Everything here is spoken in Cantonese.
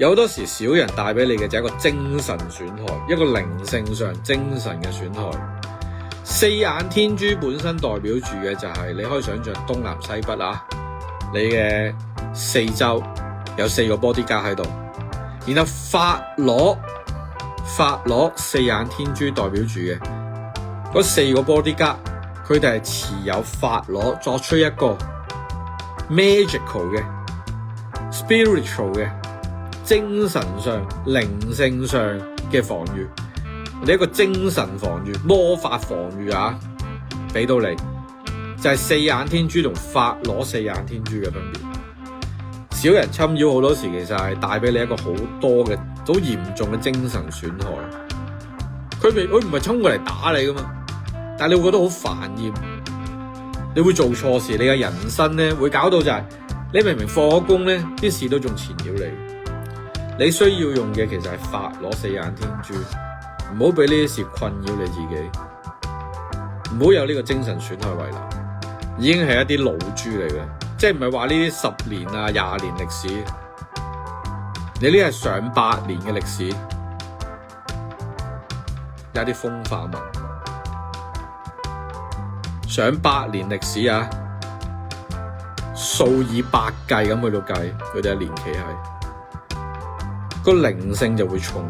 有好多時小人帶俾你嘅就係一個精神損害，一個靈性上精神嘅損害。四眼天珠本身代表住嘅就係你可以想象東南西北啊，你嘅四周有4個 bodyguard 喺度，然後法螺四眼天珠代表住嘅嗰4個 bodyguard，佢哋係持有法螺作出一個 magical 嘅 spiritual 嘅精神上靈性上嘅防禦，你一個精神防禦魔法防禦啊，俾到你就係四眼天珠同法螺四眼天珠嘅分別。小人侵擾好多時其實係帶俾你一個好多嘅好嚴重嘅精神損害。佢唔係衝過嚟打你噶嘛，但係你會覺得好煩厭，你會做錯事，你嘅人生咧會搞到就係你明明放咗工咧，啲事都仲纏繞你。你需要用嘅其實係法螺四眼天珠，唔好俾呢啲事困擾你自己，唔好有呢個精神損害遺留，已經係一啲老豬嚟嘅。即係唔係話呢啲10年啊20年歷史，你呢係上百年嘅歷史，有啲風化文，上百年歷史啊，數以百計咁去到計，佢哋嘅年期係個靈性就會重。